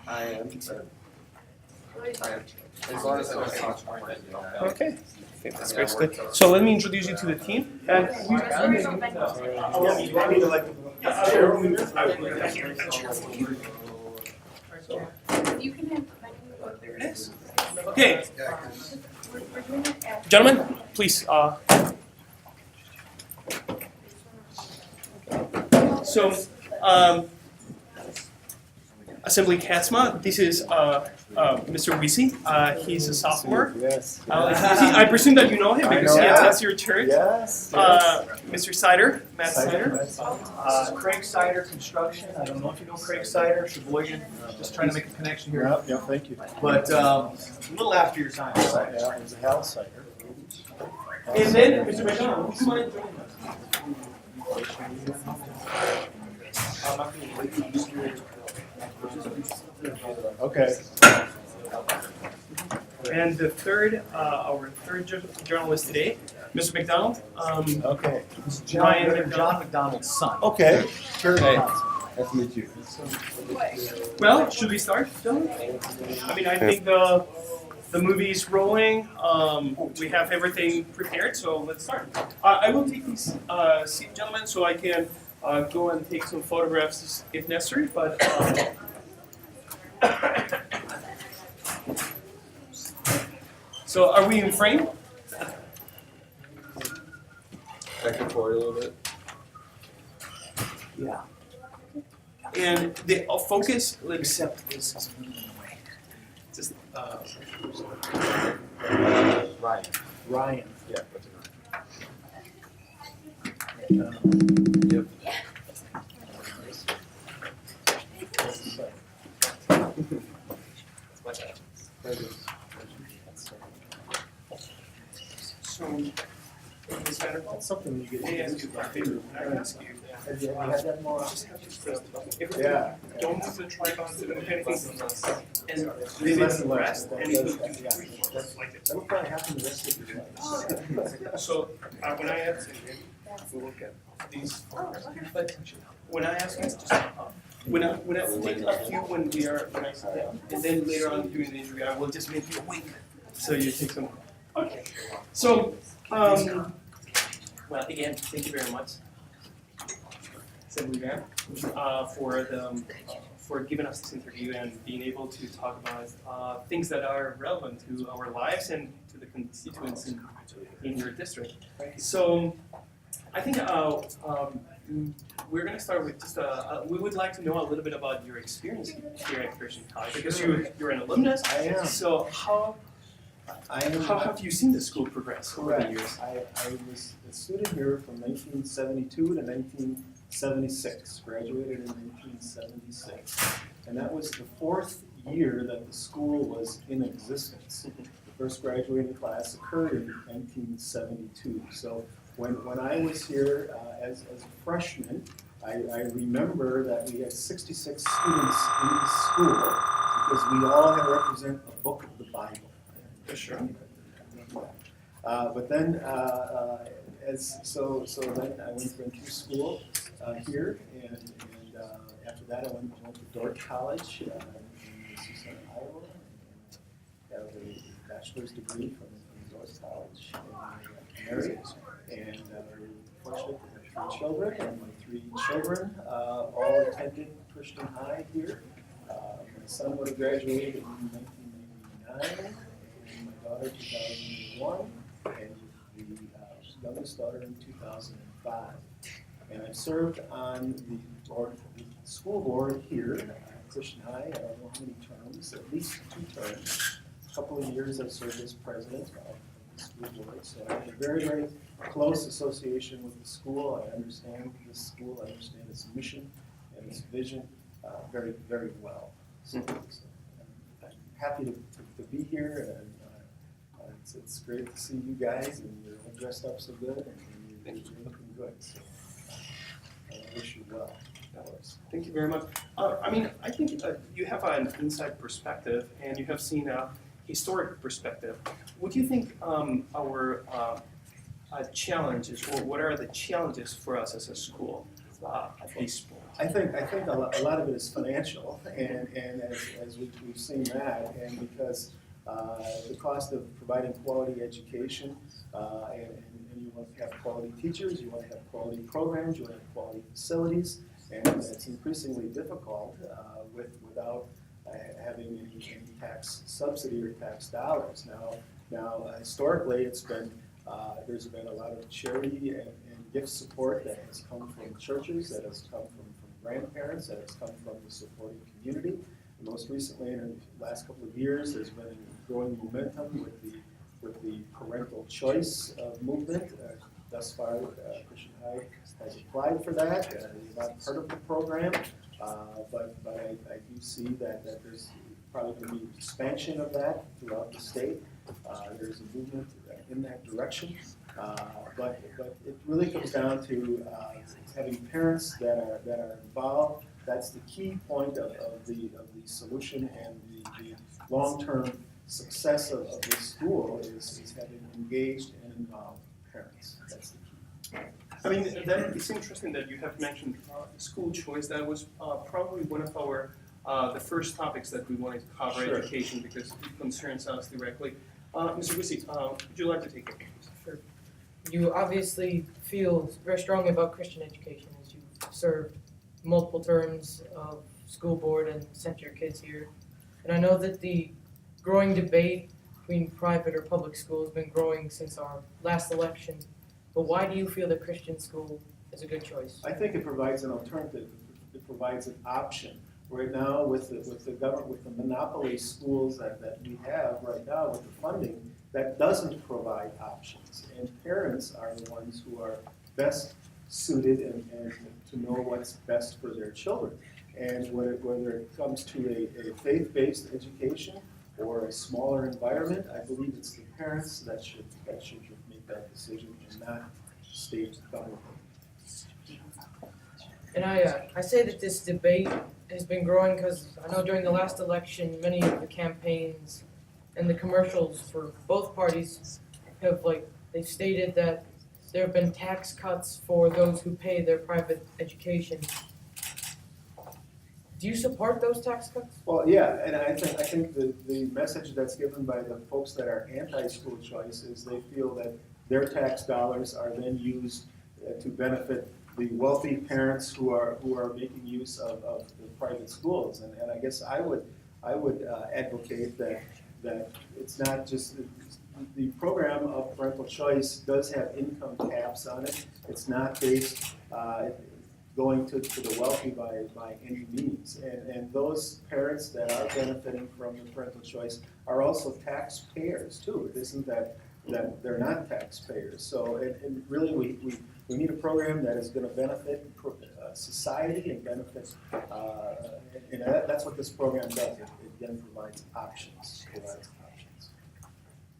I am. As long as I don't touch my head. Okay. I think that's basically. So let me introduce you to the team. And You can have. there it is. Okay, gentlemen, please. So, Assembly Katsma, this is Mr. Weesey. He's a sophomore. Yes. I presume that you know him because he attends your church. Yes. Mr. Sider, Matt Sider. Craig Sider Construction. I don't know if you know Craig Sider, Sheboygan. Just trying to make a connection here. Yeah, thank you. But a little after your time. Yeah, it was a Hal Cider. And then, Mr. McDonald, would you mind joining us? Okay. And the third, our third journalist today, Mr. McDonald. Okay. John McDonald's son. Okay. Terry Hey. Katsma. Nice to meet you. Well, should we start, gentlemen? I mean, I think the movie's rolling. We have everything prepared, so let's start. I will take these seat, gentlemen, so I can go and take some photographs if necessary. But so, are we in frame? Back and forward a little bit. Yeah. And the focus, like, except this is just Ryan. Ryan. Yeah, that's it. Yep. so. Is that That's something you Let me get. ask you a favor. Can I ask you? Have you had that more? Just have to press the button. Everything. Yeah. Don't move the tripod to the anything. And Leave leave it it rest. And Yeah. it will do 3 4 like this. That will probably happen the rest of your life. So when I ask you, we'll look at these. But when I ask you, just when I take a few when I sit down, and then later on during the interview, I will just make you a wink. So you take some. Okay. So well, again, thank you very much, Assemblyman, for giving us this interview and being able to talk about things that are relevant to our lives and to the constituents in your district. So, I think we're going to start with just we would like to know a little bit about your experience here at Christian College because you're an alumnus. I am. So how have you seen the school progress over the years? I was a student here from 1972 to 1976, graduated in 1976. And that was the 4th year that the school was in existence. The first graduating class occurred in 1972. So when I was here as a freshman, I remember that we had 66 students in the school because we all had to represent a book of the Bible. For sure. But then, then I went through school here, and after that I went to Dordt College in Tucson, Iowa, and got a bachelor's degree from Dordt College in Mary, and very fortunate to have 3 children, and my 3 children all attended Christian High here. My son would have graduated in 1999. My daughter 2001, and the youngest daughter in 2005. And I've served on the school board here at Christian High, I don't know how many terms, at least 2 terms. A couple of years I've served as president of the school board, so I have a very, very close association with the school. I understand this school, I understand its mission and its vision very, very well. So I'm happy to be here, and it's great to see you guys, and you're all dressed up so good, and you're looking good. So I wish you well. Thank you very much. I mean, I think you have an inside perspective, and you have seen a historic perspective. What do you think our challenges, or what are the challenges for us as a school at this point? I think a lot of it is financial, and as we've seen that, and because the cost of providing quality education, and you want to have quality teachers, you want to have quality programs, you want to have quality facilities, and it's increasingly difficult without having any tax subsidy or tax dollars. Now historically, it's been there's been a lot of charity and gift support that has come from churches, that has come from grandparents, that has come from the supporting community. And most recently, in the last couple of years, there's been a growing momentum with the parental choice movement. Thus far, Christian High has applied for that. They're not part of the program, but I do see that there's probably going to be expansion of that throughout the state. There's a movement in that direction, but it really comes down to having parents that are involved. That's the key point of the solution, and the long-term success of this school is having engaged and involved parents. That's the key. I mean, it's interesting that you have mentioned school choice. That was probably one of our the first topics that we wanted to cover, Sure. education, because it concerns us directly. Mr. Wissy, would you like to take it? Sure. You obviously feel very strongly about Christian education as you served multiple terms of school board and sent your kids here. And I know that the growing debate between private or public school has been growing since our last election. But why do you feel that Christian school is a good choice? I think it provides an alternative. It provides an option. Right now, with the government, with the monopoly schools that we have right now, with the funding, that doesn't provide options. And parents are the ones who are best suited and to know what's best for their children. And whether it comes to a faith-based education or a smaller environment, I believe it's the parents that should make that decision, and not state government. And I say that this debate has been growing because I know during the last election, many of the campaigns and the commercials for both parties have they've stated that there have been tax cuts for those who pay their private education. Do you support those tax cuts? Well, yeah, and I think the message that's given by the folks that are anti-school choice is they feel that their tax dollars are then used to benefit the wealthy parents who are making use of the private schools. And I guess I would advocate that it's not just the program of parental choice does have income caps on it. It's not based going to the wealthy by any means. And those parents that are benefiting from the parental choice are also taxpayers too. It isn't that they're not taxpayers. So and really we need a program that is going to benefit society and benefit, and that's what this program does. It again provides options.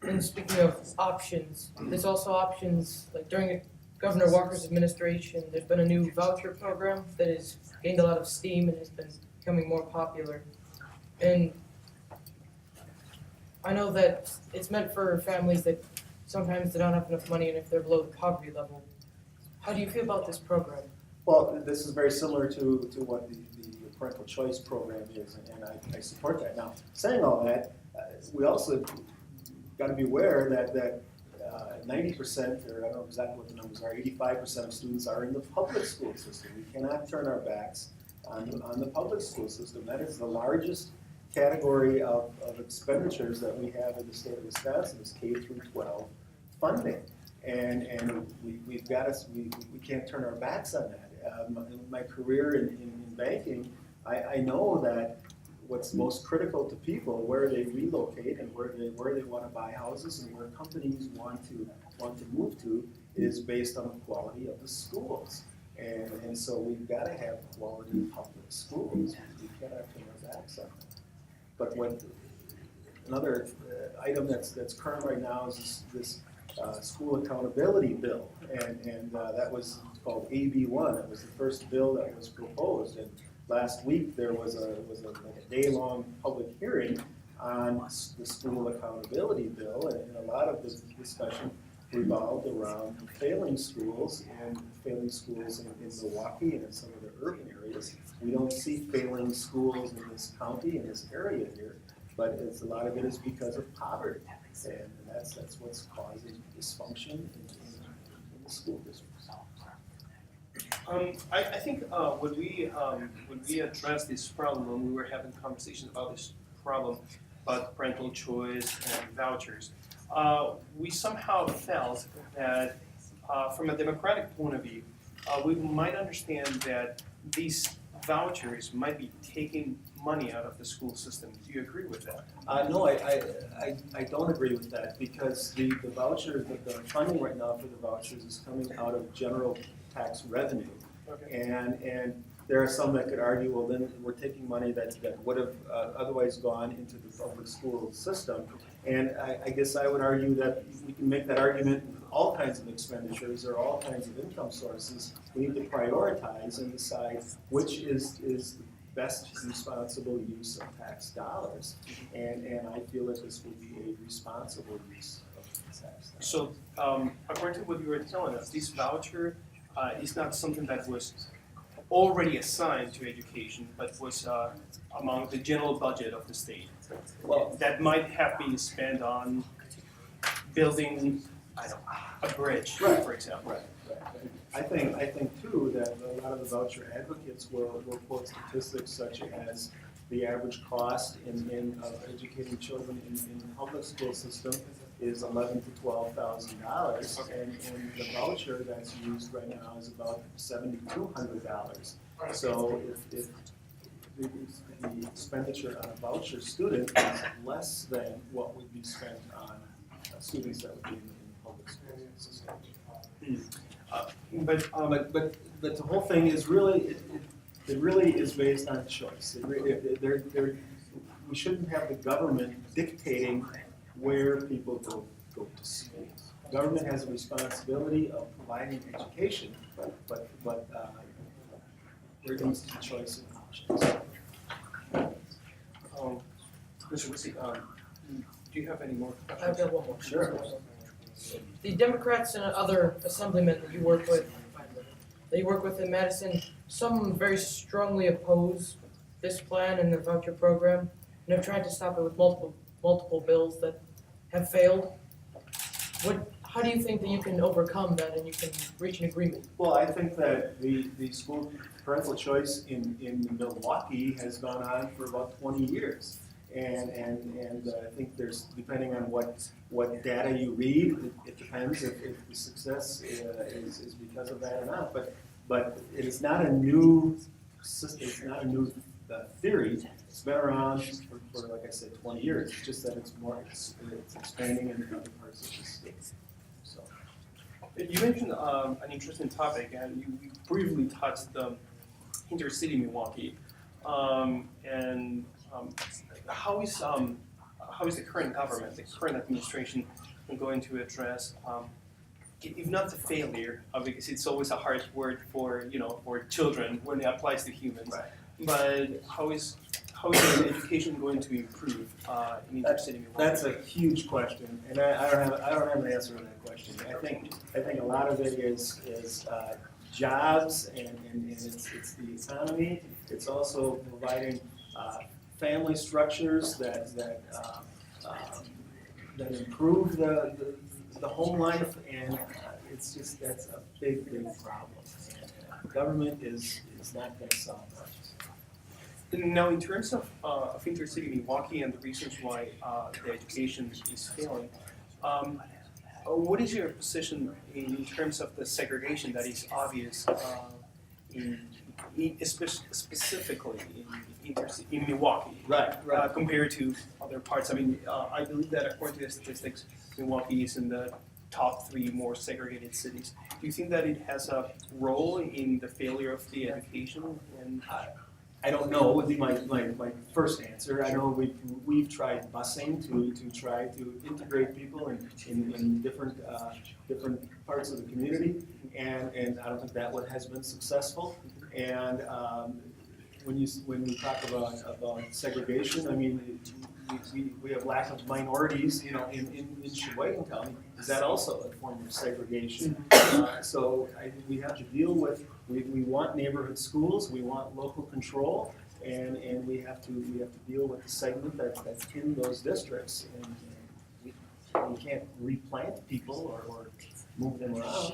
And speaking of options, there's also options, like during Governor Walker's administration, there's been a new voucher program that has gained a lot of steam and has been becoming more popular. And I know that it's meant for families that sometimes they don't have enough money and if they're below the poverty level. How do you feel about this program? Well, this is very similar to what the parental choice program is, and I support that. Now, saying all that, we also got to be aware that 90%, or I don't know exactly what the numbers are, 85% of students are in the public school system. We cannot turn our backs on the public school system. That is the largest category of expenditures that we have in the state of Wisconsin is K through 12 funding. And we can't turn our backs on that. In my career in banking, I know that what's most critical to people, where they relocate and where they want to buy houses and where companies want to move to, is based on the quality of the schools. And so we've got to have quality public schools. We cannot turn our backs on them. But another item that's current right now is this school accountability bill, and that was called AB1. It was the first bill that was proposed, and last week there was a day-long public hearing on the school accountability bill, and a lot of this discussion revolved around failing schools in Milwaukee and in some of the urban areas. We don't see failing schools in this county, in this area here, but a lot of it is because of poverty. And that's what's causing dysfunction in the school districts. I think when we addressed this problem, when we were having conversations about this problem, about parental choice and vouchers, we somehow felt that from a democratic point of view, we might understand that these vouchers might be taking money out of the school system. Do you agree with that? No, I don't agree with that, because the voucher, the funding right now for the vouchers is coming out of general tax revenue. Okay. And there are some that could argue, well, then we're taking money that would have otherwise gone into the public school system. And I guess I would argue that we can make that argument with all kinds of expenditures or all kinds of income sources. We need to prioritize and decide which is the best responsible use of tax dollars. And I feel that this would be a responsible use of tax dollars. So according to what you were telling us, this voucher is not something that was already assigned to education, but was among the general budget of the state. Well, That might have been spent on building, I don't know, a bridge, Right. for example. right. I think too that a lot of the voucher advocates will quote statistics such as the average cost in educating children in the public school system is $11,000 to $12,000, Okay. and the voucher that's used right now is about $7,200. So if the expenditure on a voucher student is less than what would be spent on students that would be in the public school system. But the whole thing is really, it really is based on choice. We shouldn't have the government dictating where people go to school. Government has a responsibility of providing education, but there needs to be choice and options. Mr. Wissy, do you have any more I've questions? got one more. Sure. The Democrats and other assemblymen that you work with in Madison, some very strongly oppose this plan and the voucher program, and have tried to stop it with multiple bills that have failed. How do you think that you can overcome that and you can reach an agreement? Well, I think that the school parental choice in Milwaukee has gone on for about 20 years. And I think there's, depending on what data you read, it depends if the success is because of that or not. But it is not a new system, it's not a new theory. It's been around for, like I said, 20 years. It's just that it's expanding in other parts of the state. So. You mentioned an interesting topic, and you briefly touched the intercity Milwaukee. How is the current government, the current administration, going to address, if not the failure, because it's always a harsh word for children when it applies to humans, Right. But how is the education going to improve in intercity Milwaukee? That's a huge question, and I don't have an answer to that question. I think a lot of it is jobs and it's the economy. It's also providing family structures that improve the home life, and that's a big problem. And government is not going to solve that. Now, in terms of intercity Milwaukee and the reasons why the education is failing, what is your position in terms of the segregation that is obvious specifically in Milwaukee? Right. Compared to other parts. I mean, I believe that according to the statistics, Milwaukee is in the top 3 more segregated cities. Do you think that it has a role in the failure of the education? And I don't know would be my first answer. I know we've tried busing to try to integrate people in different parts of the community, and I don't think that one has been successful. And when we talk about segregation, I mean, we have lack of minorities, you know, in Sheboygan County. Is that also a form of segregation? So we have to deal with, we want neighborhood schools, we want local control, and we have to deal with the segment that's in those districts. And we can't replant people or move them around.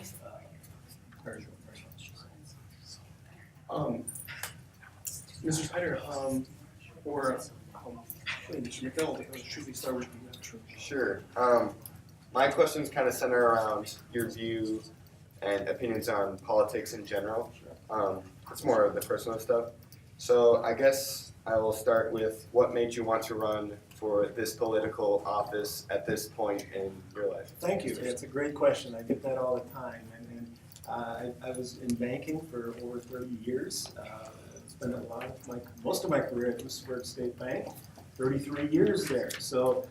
Mr. Snyder, Mr. McDonald, should we start with you? Sure. My questions kind of center around your view and opinions on politics in general. It's more of the personal stuff. So I guess I will start with what made you want to run for this political office at this point in your life? Thank you. It's a great question. I get that all the time. And I was in banking for over 30 years. Spent most of my career at Sheboygan State Bank, 33 years there. So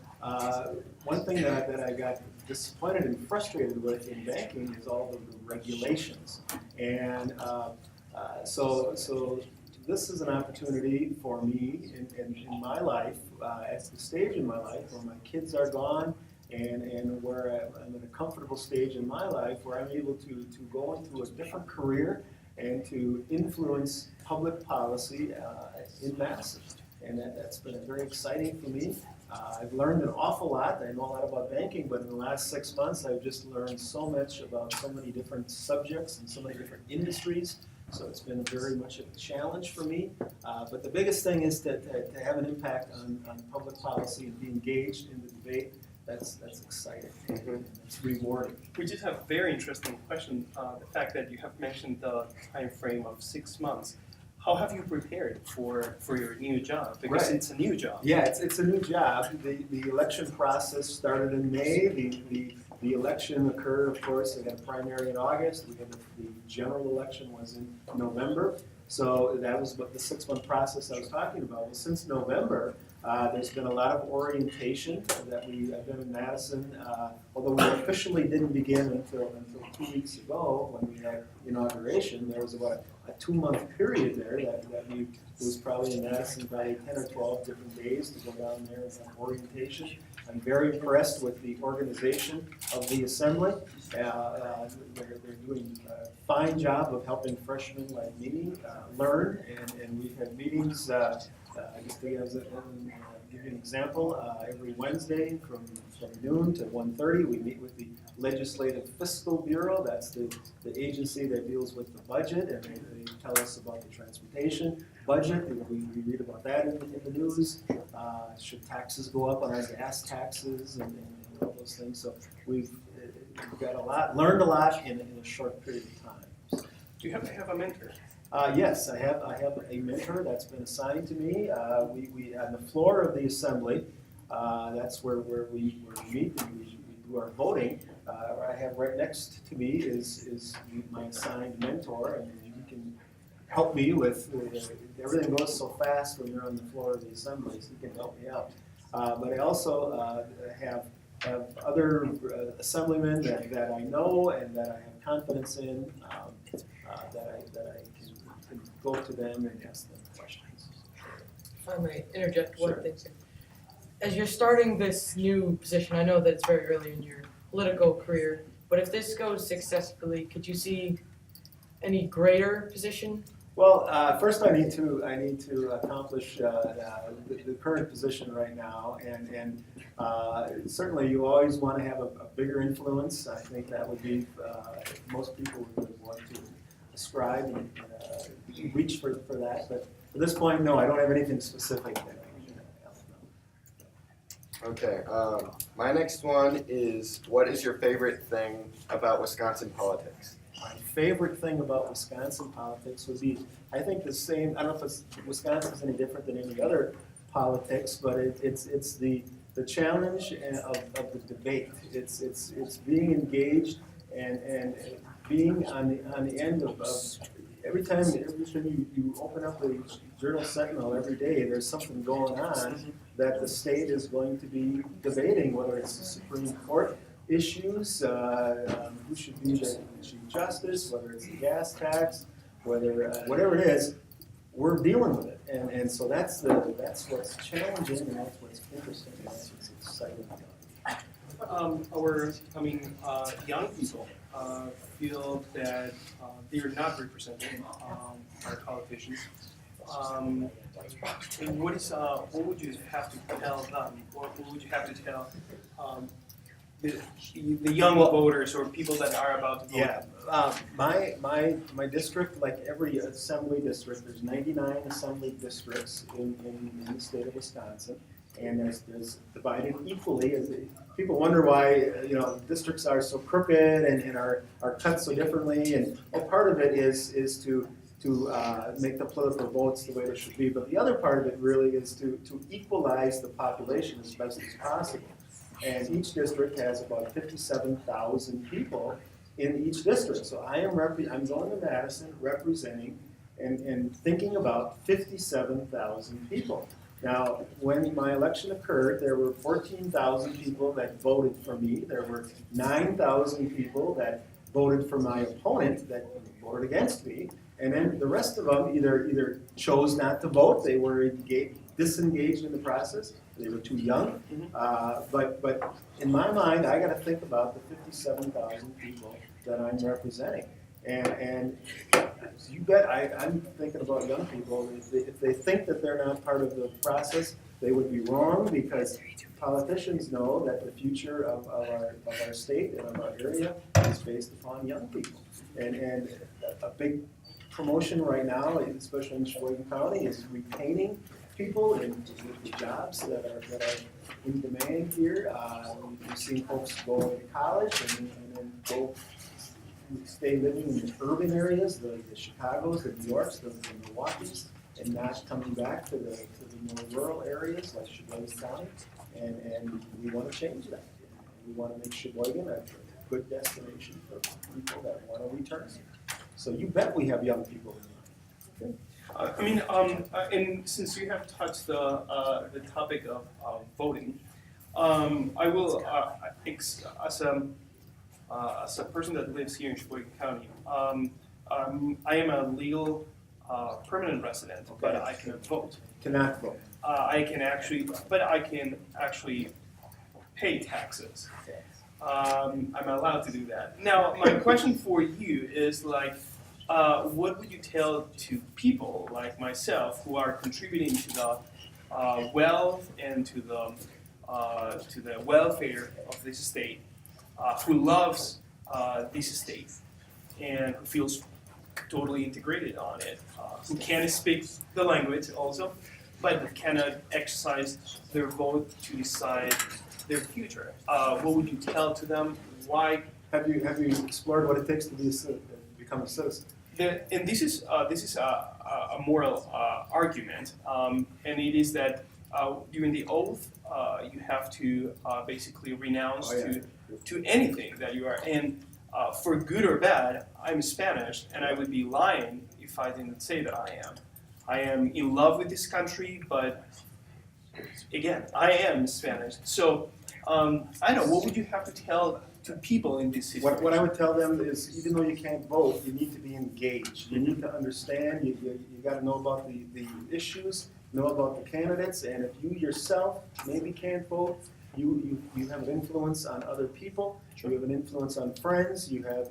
one thing that I got disappointed and frustrated with in banking is all of the regulations. And so this is an opportunity for me in my life, at the stage in my life where my kids are gone and where I'm in a comfortable stage in my life where I'm able to go into a different career and to influence public policy in Madison. And that's been very exciting for me. I've learned an awful lot. I know a lot about banking, but in the last 6 months, I've just learned so much about so many different subjects and so many different industries. So it's been very much a challenge for me. But the biggest thing is to have an impact on public policy and be engaged in the debate. That's exciting. Mm-hmm. It's rewarding. We just have a very interesting question. The fact that you have mentioned the time frame of 6 months. How have you prepared for your new job? Because Right. It's a new job. Yeah, it's a new job. The election process started in May. The election occurred, of course, we had a primary in August. We had the general election was in November. So that was what the 6-month process I was talking about. Well, since November, there's been a lot of orientation that I've been in Madison, although we officially didn't begin until 2 weeks ago when we had inauguration. There was about a 2-month period there that we was probably in Madison probably 10 or 12 different days to go down there and have orientation. I'm very impressed with the organization of the assembly. They're doing a fine job of helping freshmen like me learn, and we've had meetings. I guess to give you an example, every Wednesday from noon to 1:30, we meet with the Legislative Fiscal Bureau. That's the agency that deals with the budget, and they tell us about the transportation budget. We read about that in the news. Should taxes go up on our gas taxes and all those things? So we've got learned a lot in a short period of time. Do you have to have a mentor? Yes, I have a mentor that's been assigned to me. We on the floor of the assembly. That's where we meet and we do our voting. I have right next to me is my assigned mentor, and he can help me with everything goes so fast when you're on the floor of the assembly, so he can help me out. But I also have other assemblymen that I know and that I have confidence in, that I can go to them and ask them questions. If I may interject one Sure. thing. As you're starting this new position, I know that it's very early in your political career, but if this goes successfully, could you see any greater position? Well, first I need to accomplish the current position right now, and certainly you always want to have a bigger influence. I think that would be most people would want to ascribe and reach for that. But at this point, no, I don't have anything specific that Okay. My next one is, what is your favorite thing about Wisconsin politics? My favorite thing about Wisconsin politics would be, I think the same, I don't know if Wisconsin's any different than any other politics, but it's the challenge of the debate. It's being engaged and being on the end of every time you open up the Journal Sentinel every day, there's something going on that the state is going to be debating, whether it's the Supreme Court issues, who should be the Chief Justice, whether it's the gas tax, whatever it is. we're dealing with it, and so that's what's challenging, and that's what's interesting, and that's what's exciting about it. Young people feel that they are not represented by politicians. What would you have to tell them, or what would you have to tell the young voters or people that are about to vote? Yeah, my district, like every assembly district, there's 99 assembly districts in the state of Wisconsin, and there's divided equally. People wonder why districts are so crooked and are cut so differently, and part of it is to make the political votes the way they should be, but the other part of it really is to equalize the population as best as possible. And each district has about 57,000 people in each district. So I'm going to Madison representing and thinking about 57,000 people. Now, when my election occurred, there were 14,000 people that voted for me. There were 9,000 people that voted for my opponent that voted against me. And then the rest of them either chose not to vote, they were disengaged in the process, they were too young. But in my mind, I got to think about the 57,000 people that I'm representing. And you bet I'm thinking about young people. If they think that they're not part of the process, they would be wrong, because politicians know that the future of our state and of our area is based upon young people. And a big promotion right now, especially in Sheboygan County, is retaining people in the jobs that are in demand here. We've seen folks go to college and then go stay living in the urban areas, the Chicagos, the New Yorks, the Milwaukees, and not coming back to the more rural areas like Sheboygan County. And we want to change that. We want to make Sheboygan a good destination for people that want to return. So you bet we have young people in mind. And since you have touched the topic of voting, I will, as a person that lives here in Sheboygan County, I am a legal permanent resident, Okay. but I cannot vote. Cannot vote. I can actually pay taxes. I'm allowed to do that. Now, my question for you is what would you tell to people like myself who are contributing to the wealth and to the welfare of this state, who loves this state and who feels totally integrated on it, who can speak the language also, but cannot exercise their vote to decide their future? What would you tell to them? Why? Have you explored what it takes to become a citizen? And this is a moral argument, and it is that during the oath you have to basically renounce to anything that you are. And for good or bad, I'm Spanish, and I would be lying if I didn't say that I am. I am in love with this country, but again, I am Spanish. So I don't know. What would you have to tell to people in this situation? What I would tell them is, even though you can't vote, you need to be engaged. You need to understand. You got to know about the issues, know about the candidates, and if you yourself maybe can't vote, you have an influence on other people. You have an influence on friends. You know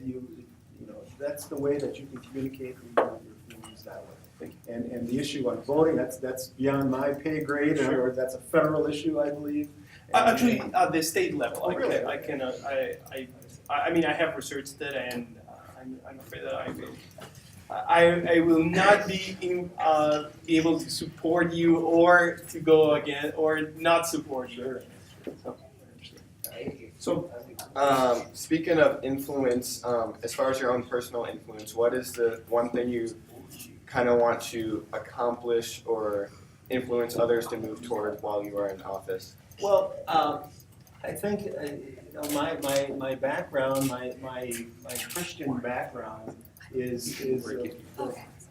that's the way that you can communicate your feelings that way. And the issue on voting, that's beyond my pay grade, Sure. or that's a federal issue, I believe. Actually, at the state level, Oh, really? I mean, I have researched it, and I'm afraid that I will not be able to support you or to go again or not support you. So, Speaking of influence, as far as your own personal influence, what is the one thing you kind of want to accomplish or influence others to move towards while you are in office? Well, I think my background, my Christian background is a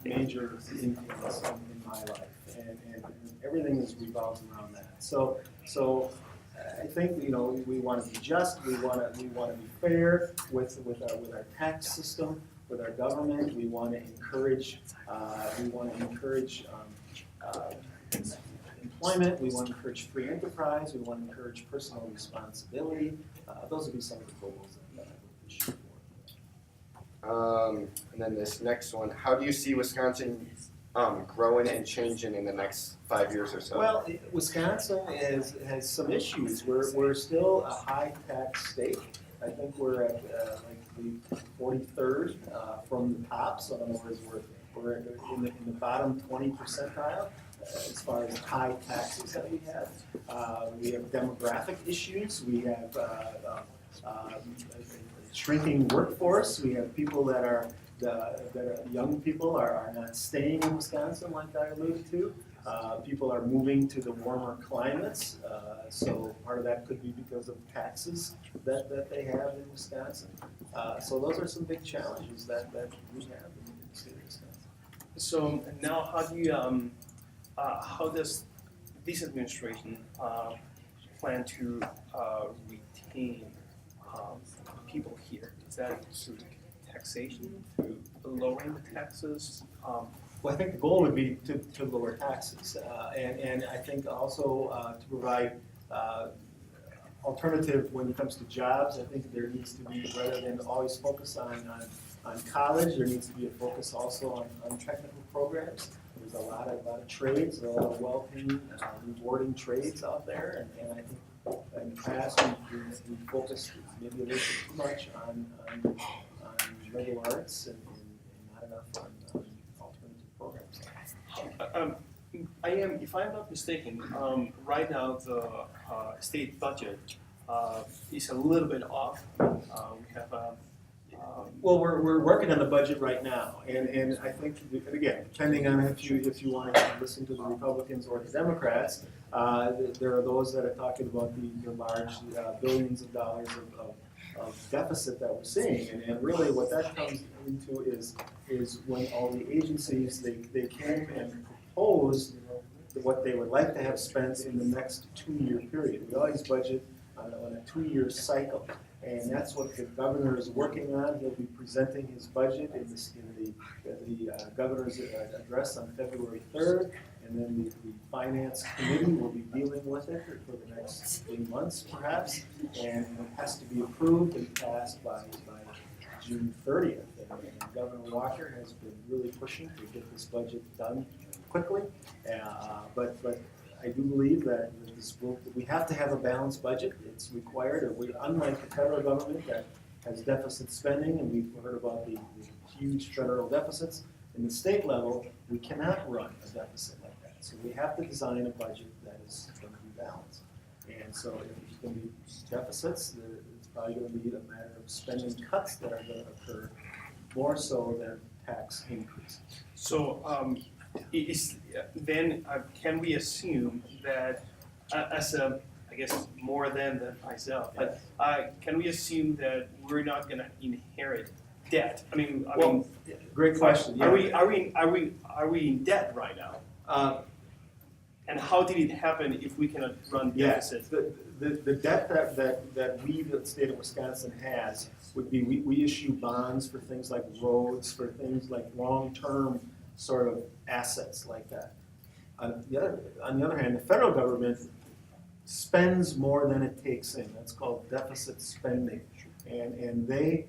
major influence in my life, and everything is revolves around that. So I think we want to be just, we want to be fair with our tax system. with our government. We want to encourage employment. We want to encourage free enterprise. We want to encourage personal responsibility. Those would be some of the goals that I would shoot for. And then this next one, how do you see Wisconsin growing and changing in the next 5 years or so? Well, Wisconsin has some issues. We're still a high tax state. I think we're at like the 43rd from the top. So in other words, we're in the bottom 20 percentile as far as high taxes that we have. We have demographic issues. We have a shrinking workforce. We have people that are young people are not staying in Wisconsin, like I alluded to. People are moving to the warmer climates, so part of that could be because of taxes that they have in Wisconsin. So those are some big challenges that we have in the state of Wisconsin. So now, how does this administration plan to retain people here? Is that through taxation, through lowering the taxes? Well, I think the goal would be to lower taxes, and I think also to provide alternative when it comes to jobs. I think there needs to be, rather than always focus on college, there needs to be a focus also on technical programs. There's a lot of trades, a lot of well-paying, rewarding trades out there, and I think in the past we focused maybe a little bit too much on liberal arts and not enough on alternative programs. If I'm not mistaken, right now the state budget is a little bit off. We have Well, we're working on the budget right now, and I think, and again, depending on if you want to listen to the Republicans or the Democrats, there are those that are talking about the large billions of dollars of deficit that we're seeing, and really what that comes into is when all the agencies they came and proposed what they would like to have spent in the next 2-year period. We always budget on a 2-year cycle. And that's what the governor is working on. He'll be presenting his budget in the governor's address on February 3rd, and then the finance committee will be dealing with it for the next 3 months, perhaps, and it has to be approved and passed by June 30th. And Governor Walker has been really pushing to get this budget done quickly, but I do believe that we have to have a balanced budget. It's required. Unlike the federal government that has deficit spending, and we've heard about the huge federal deficits, in the state level, we cannot run a deficit like that. So we have to design a budget that is going to be balanced. And so if there's going to be deficits, it's probably going to be a matter of spending cuts that are going to occur more so than tax increases. So then can we assume that as a, I guess more than myself, but can we assume that we're not going to inherit debt? I mean, Great question. Yeah. Are we in debt right now? And how did it happen if we cannot run deficits? The debt that we, the state of Wisconsin, has would be we issue bonds for things like roads, for things like long-term sort of assets like that. On the other hand, the federal government spends more than it takes in. That's called deficit spending, and they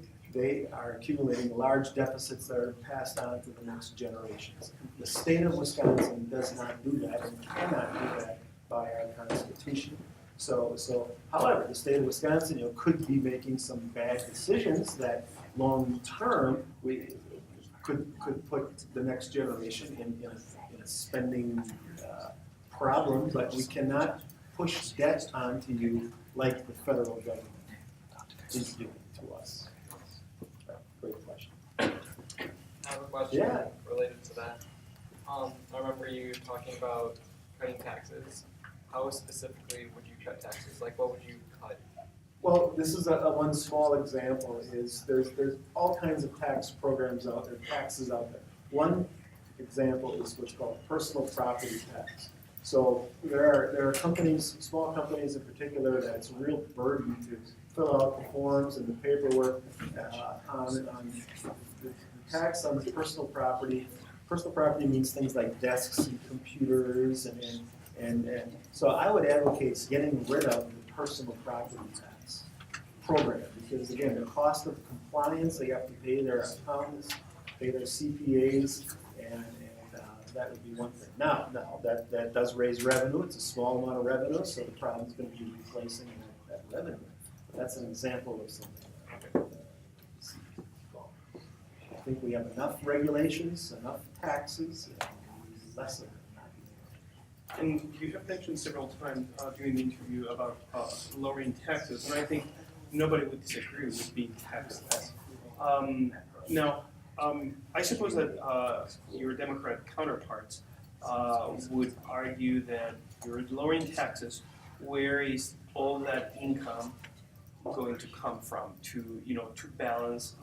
are accumulating large deficits that are passed on to the next generations. The state of Wisconsin does not do that and cannot do that by our Constitution. So, however, the state of Wisconsin, could be making some bad decisions that long term we could put the next generation in a spending problem, but we cannot push debt onto you like the federal government is doing to us. Great question. I have a question related to that. I remember you talking about cutting taxes. How specifically would you cut taxes? Like, what would you cut? Well, this is a one small example. Is there's all kinds of tax programs out there, taxes out there. One example is what's called personal property tax. So there are companies, small companies in particular, that it's a real burden to fill out the forms and the paperwork on the tax on the personal property. Personal property means things like desks and computers and so I would advocate getting rid of the personal property tax program, because again, the cost of compliance, they have to pay their accountants, pay their CPAs, and that would be one thing. Now, that does raise revenue, it's a small amount of revenue, so the problem's gonna be replacing that revenue. But that's an example of something. I think we have enough regulations, enough taxes, and less of it. And you have mentioned several times during the interview about lowering taxes, and I think nobody would disagree with being taxed less. Now, I suppose that your Democrat counterparts would argue that you're lowering taxes. Where is all that income going to come from to balance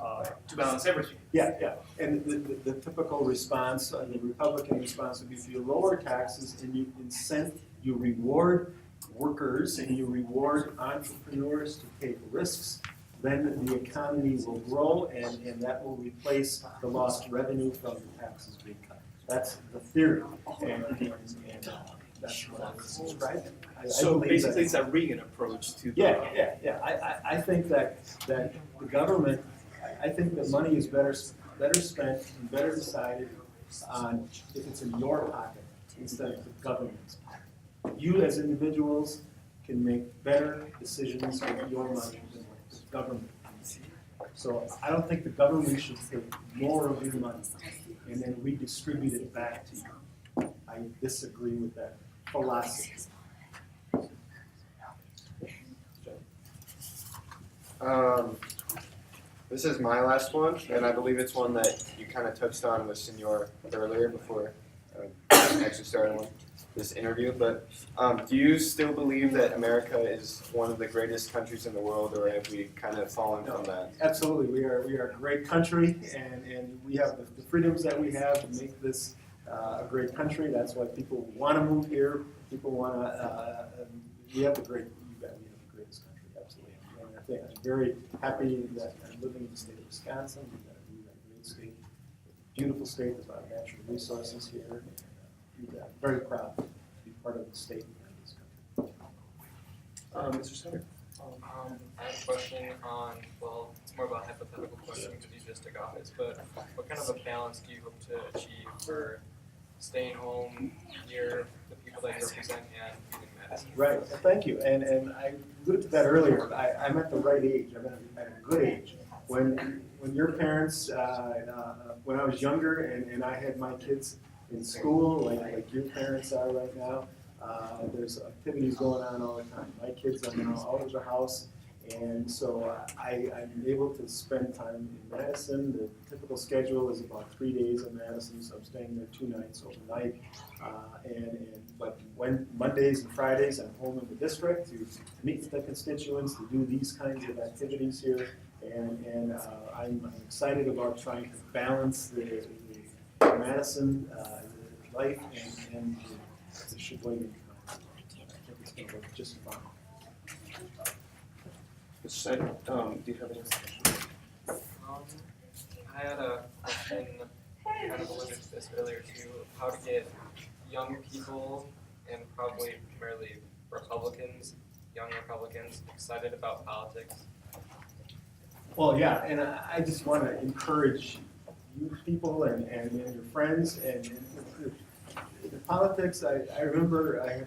everything? Yeah, and the typical response, the Republican response would be if you lower taxes and you you reward workers and you reward entrepreneurs to take risks, then the economy will grow and that will replace the lost revenue from the taxes being cut. That's the theory, and that's what I was describing. So basically, it's a Reagan approach to the. Yeah. I think that the government, I think that money is better spent and better decided on if it's in your pocket instead of the government's pocket. You as individuals can make better decisions with your money than what the government can. So I don't think the government should take more of your money and then redistribute it back to you. I disagree with that philosophy. This is my last one, and I believe it's one that you kind of touched on with Senor earlier before actually starting this interview. But do you still believe that America is one of the greatest countries in the world, or have we kind of fallen from that? Absolutely, we are a great country, and we have the freedoms that we have to make this a great country. That's why people want to move here. People want to. We have the greatest country, absolutely. And I think I'm very happy that I'm living in the state of Wisconsin. We've got a great state, beautiful state with a lot of natural resources here. And, I'm very proud to be part of the state and this country. Mr. Senator. I have a question on, well, it's more of a hypothetical question because you just took office, but what kind of a balance do you hope to achieve for staying home near the people that you represent and doing medicine? Right, thank you. And I alluded to that earlier. I'm at the right age. I'm at a good age. When your parents, when I was younger and I had my kids in school, like your parents are right now, there's activities going on all the time. My kids are now out of the house, and so I'm able to spend time in Madison. The typical schedule is about 3 days in Madison, so I'm staying there 2 nights overnight. But when Mondays and Fridays, I'm home in the district to meet with the constituents, to do these kinds of activities here, and I'm excited about trying to balance the Madison life and the Sheboygan. I think it's going to work just fine. Mr. Senator, do you have any questions? I had a question, kind of alluded to this earlier too, of how to get young people and probably primarily Republicans, young Republicans, excited about politics. Well, yeah, and I just want to encourage you people and your friends and the politics. I remember I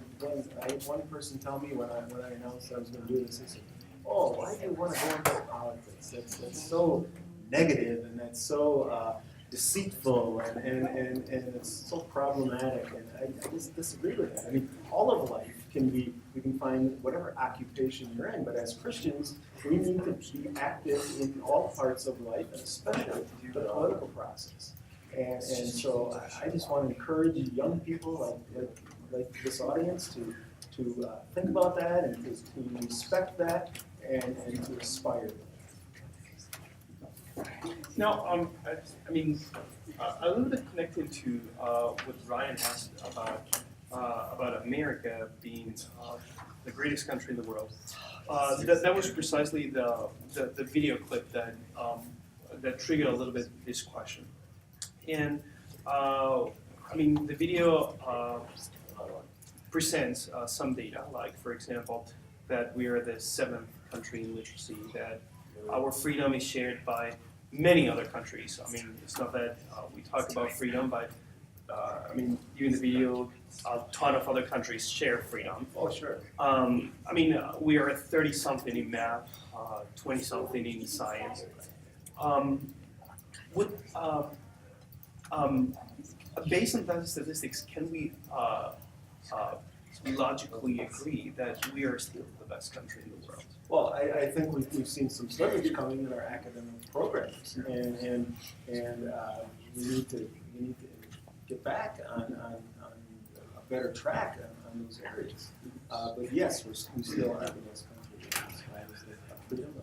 had one person tell me when I announced that I was going to do this. He said, "Oh, why do you want to go into politics? That's so negative and that's so deceitful and it's so problematic." And I just disagree with that. I mean, all of life we can find whatever occupation you're in, but as Christians, we need to be active in all parts of life, and especially the political process. And so I just want to encourage young people like this audience to think about that and to respect that and to aspire to that. Now, I mean, a little bit connected to what Ryan asked about America being the greatest country in the world. That was precisely the video clip that that triggered a little bit this question. And I mean, the video presents some data, like for example, that we are the 7th country in literacy, that our freedom is shared by many other countries. I mean, it's not that we talk about freedom, but I mean, during the video, a ton of other countries share freedom. Oh, sure. I mean, we are 30-something in math, 20-something in science. Based on those statistics, can we logically agree that we are still the best country in the world? Well, I think we've seen some slippage coming in our academic programs, and we need to get back on a better track on those areas. But yes, we still are the best country as far as the freedom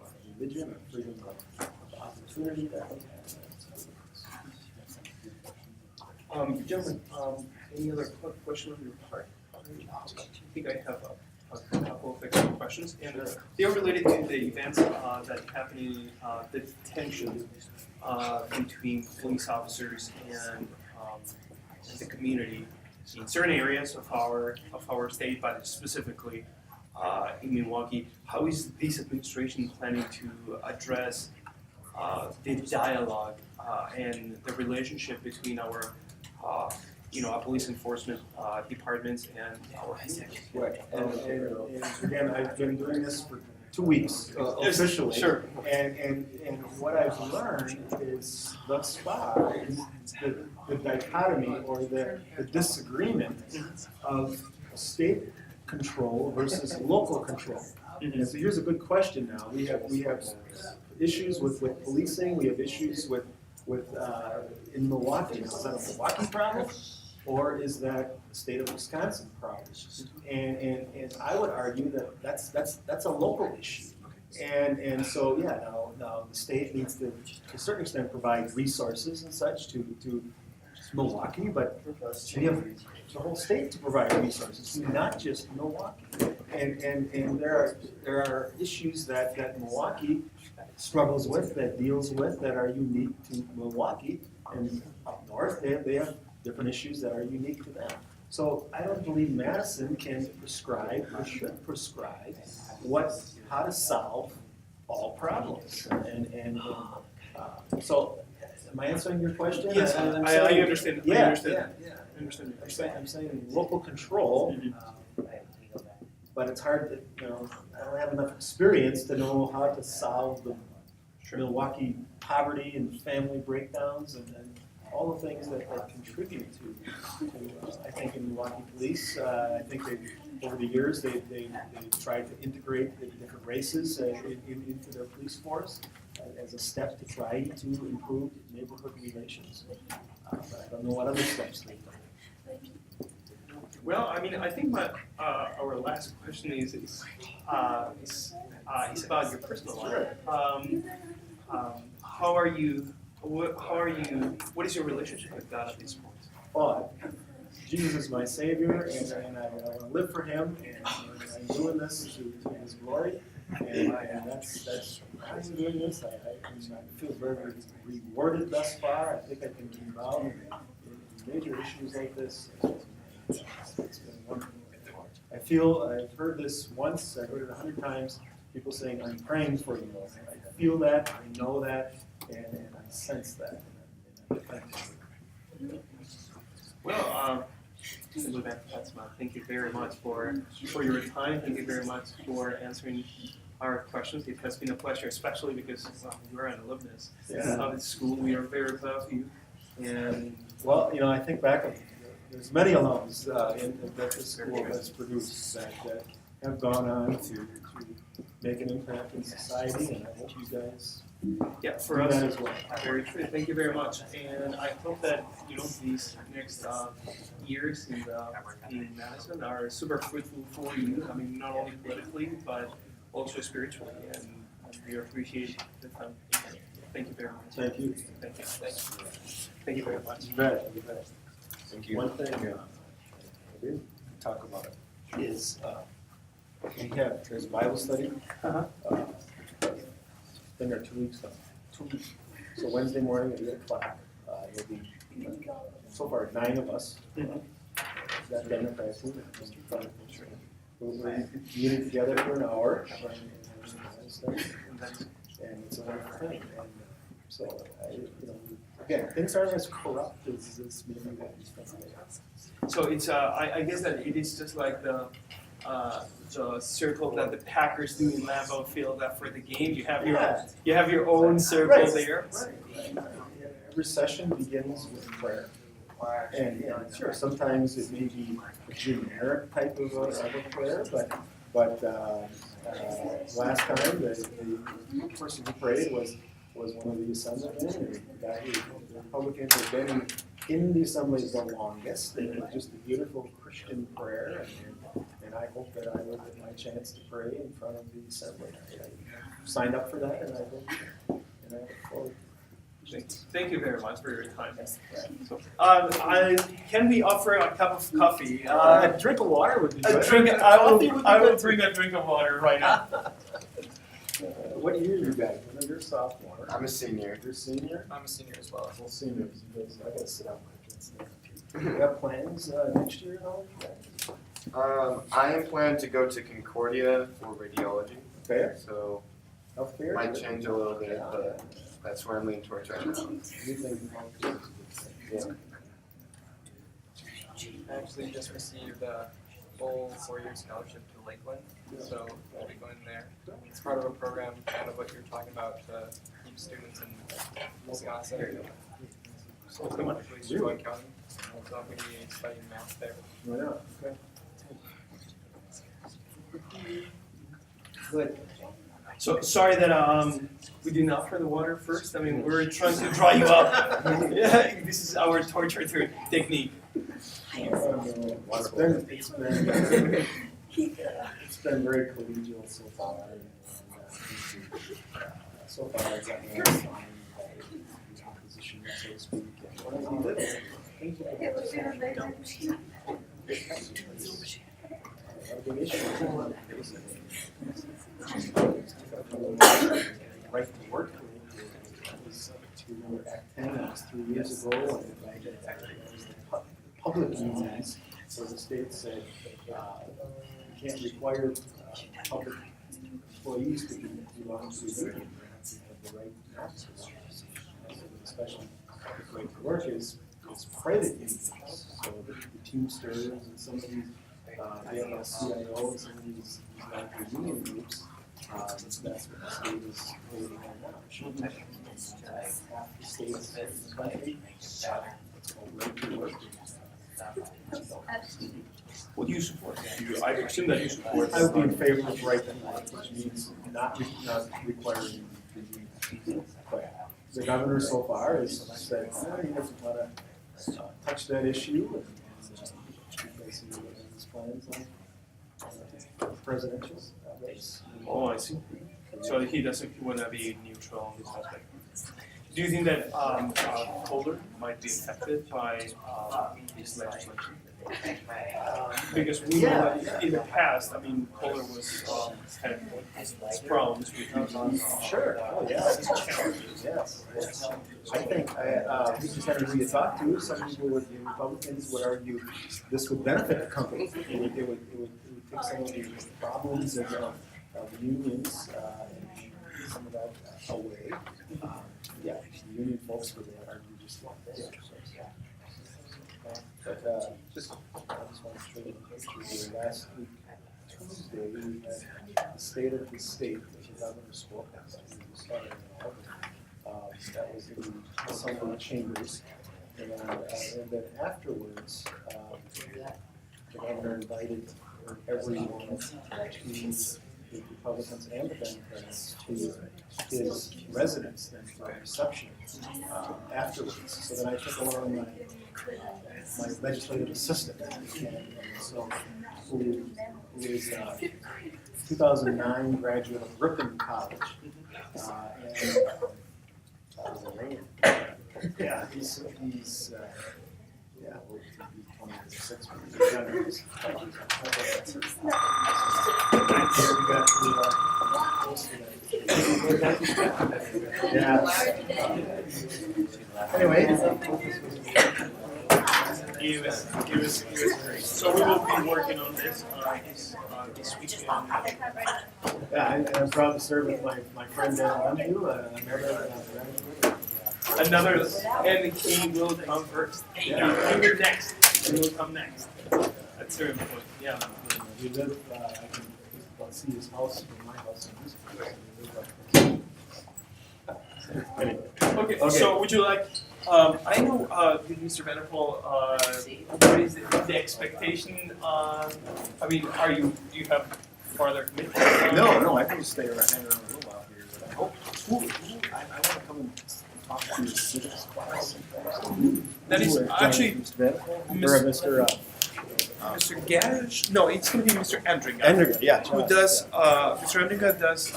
of religion, freedom of opportunity that we have. Gentlemen, any other question on your part? I think I have a couple of extra questions, and they are related to the events that happening, the tension between police officers and the community in certain areas of our state, but specifically in Milwaukee. How is this administration planning to address the dialogue and the relationship between our our police enforcement departments and our community? Right, and again, I've been doing this for 2 weeks officially. Sure. And what I've learned is thus far is the dichotomy or the disagreement of state control versus local control. And so here's a good question now. We have issues with policing, we have issues with in Milwaukee. Is that a Milwaukee problem? Or is that the state of Wisconsin problem? And I would argue that that's a local issue. And so yeah, now the state needs to a certain extent provide resources and such to Milwaukee, but we have the whole state to provide resources, not just Milwaukee. And there are issues that Milwaukee struggles with, that deals with, that are unique to Milwaukee. And up north, they have different issues that are unique to them. So I don't believe Madison can prescribe or should prescribe how to solve all problems. So am I answering your question? Yes, I understand. Yeah, I understand. yeah. I understand. I'm saying local control, but it's hard to, I don't have enough experience to know how to solve the Milwaukee poverty and family breakdowns and all the things that contribute to I think in Milwaukee police. I think over the years they've tried to integrate the different races into their police force as a step to try to improve neighborhood relations. But I don't know what other steps they've done. Well, I mean, I think our last question is about your personal life. How are you? What is your relationship with God at this point? Oh, Jesus is my Savior, and I want to live for Him, and I'm doing this to His glory, and that's why I'm doing this. I feel very rewarded thus far. I think I can be involved in major issues like this. It's been wonderful. I've heard this once, I've heard it 100 times, people saying, I'm praying for you. I feel that, I know that, and I sense that. And I thank you. Well, Lieutenant Katsma, thank you very much for your time. Thank you very much for answering our questions. It has been a pleasure, especially because you are an alumnus of the school. We are very proud of you. And well, I think back of there's many alums that the school has produced that have gone on to make an impact in society, and I hope you guys for do us, that as well. very true. Thank you very much, and I hope that these next years in Madison are super fruitful for you. I mean, not only politically but also spiritually, and we appreciate the time. Thank you very much. Thank you. Thank you. Thank you very much. You bet. You bet. Thank you. One thing I didn't talk about is there's Bible study. Been there 2 weeks now. 2 weeks. So Wednesday morning at 8 o'clock, there'll be, so far, 9 of us. That Democrat team. We'll be meeting together for an hour. And it's a wonderful thing. And so, again, things aren't as corrupt as this maybe that we spent today. So it's I guess that it is just like the circle that the Packers do in Lambeau Field after the game. You have your own circle there. Right. Every session begins with prayer. And sure, sometimes it may be a generic type of a prayer, but last time the person who prayed was one of the assemblymen, and the guy the Republican has been in the assembly the longest. And it was just a beautiful Christian prayer, and I hope that I will get my chance to pray in front of the assembly. I signed up for that, and I look forward. Thank you very much for your time. So, can we offer a cup of coffee? A drink of water would be good. I will bring a drink of water right now. What year you guys? You're a sophomore. I'm a senior. You're a senior? I'm a senior as well. Well, seniors, I gotta sit out my kids. You have plans next year and all of that? I am planning to go to Concordia for radiology, Okay. so Healthcare? might change a little bit, but that's where I'm leaning towards right now. Anything healthcare is a good thing. I actually just received a full 4-year scholarship to Lakeland, so I'll be going there. It's part of a program, kind of what you're talking about, to keep students in Wisconsin. So come on. Sheboygan County. So I'm going to be studying math there. Yeah, okay. Good. So sorry that we didn't offer the water first. I mean, we're trying to dry you up. Yeah, this is our torture technique. It's been very collegial so far. So far, it's gotten a lot of fun, position, so to speak. Right to work. We were Act 10, that was 3 years ago, and the public meetings, so the state said you can't require public employees to belong to the union. You have the right not to belong to the union. Especially the right to work is private unions. So the Teamsters and some of these AFL-CIO and some of these union groups, that's what the state is holding on now. Half the states in the country have what's called right to work. What do you support? I assume that you support. I would be in favor of right to work, which means not requiring the union. But the governor so far has said, he doesn't want to touch that issue, and basically his plans on presidential race. Oh, I see. So he want to be neutral on this aspect. Do you think that Kohler might be affected by this legislation? Because we know that in the past, I mean, Kohler was had problems with Sure. Oh, yeah. challenges. Yes. I think we just had to talk to. Some people would, the Republicans would argue this would benefit the company. It would take some of the problems of the unions and some of that away. Yeah, the union folks would argue just like this. But I just want to show you a picture here. Last week, Tuesday, we had the state of the state, which the governor spoke. That was in the Assembly chambers. And then afterwards, the governor invited everyone, the Republicans and the Democrats, to his residence then for a reception afterwards. So then I took along my legislative assistant, and so who is 2009 graduate of Ripon College. Yeah, he's yeah, we'll be 26 when he's done. Here we got to Yeah. Anyway. He was great. So we will be working on this this weekend. Yeah, and I'm proud to serve with my friend Dan Lundu, a member of the Another, and he will come first. Yeah, he will next. He will come next. That's very important. Yeah. We live, I can see his house from my house in this place. We live Anyway. Okay, so would you like, I know, Mr. Vanderpool, what is the expectation on, I mean, do you have farther commitments? No, I can just stay around, hang around a little while here, but I hope, I want to come and talk to the civics class. That is actually, Mr. Vanderpool, or Mr. Mr. Gash, no, it's gonna be Mr. Andringa. Andringa, yeah. Who does, Mr. Andringa does,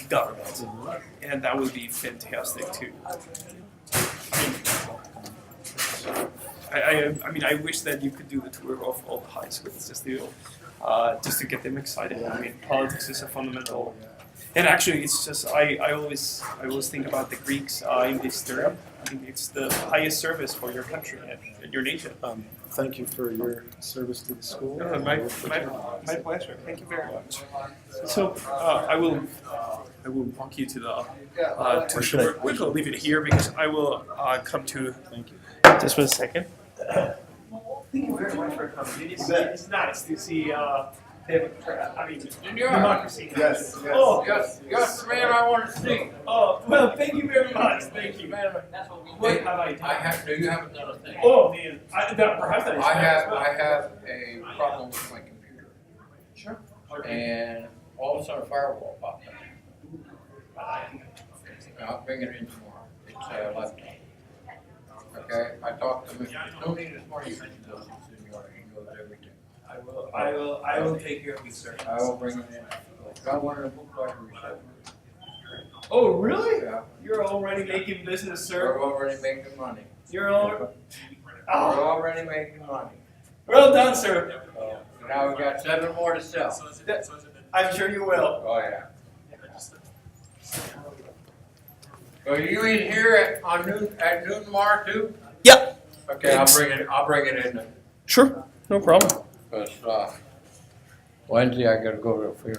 government, and that would be fantastic too. I mean, I wish that you could do the tour of all the high schools just to get them excited. I mean, politics is a fundamental, and actually, it's just I always think about the Greeks in this term. I mean, it's the highest service for your country and your nation. Thank you for your service to the school. No, my pleasure. Thank you very much. So I will walk you to the. We're gonna leave it here because I will come to. Thank you. Just for a second. Thank you very much for coming. It's nice to see. I mean, democracy. Yes. Oh, Yes, the man I want to see. oh, well, thank you very much. Thank you. What have I done? No, you haven't done a thing. Oh, man. Perhaps that is. I have a problem with my computer, Sure. and all of a sudden a firewall popped up. I'll bring it in tomorrow. It's a laptop. Okay, I talked to Mr. Tony this morning, he mentioned those in New York, he knows everything. I will take care of you, sir. I will bring it in. Got one of the book libraries. Oh, really? Yeah, You're already making business, sir. we're already making money. You're all. We're Oh, already making money. well done, sir. So now we got 7 more to sell. I'm sure you will. Oh, yeah. So you in here at noon tomorrow too? Yeah. Okay, I'll bring it in then. Sure. No problem. Cause, Wednesday I gotta go to a funeral.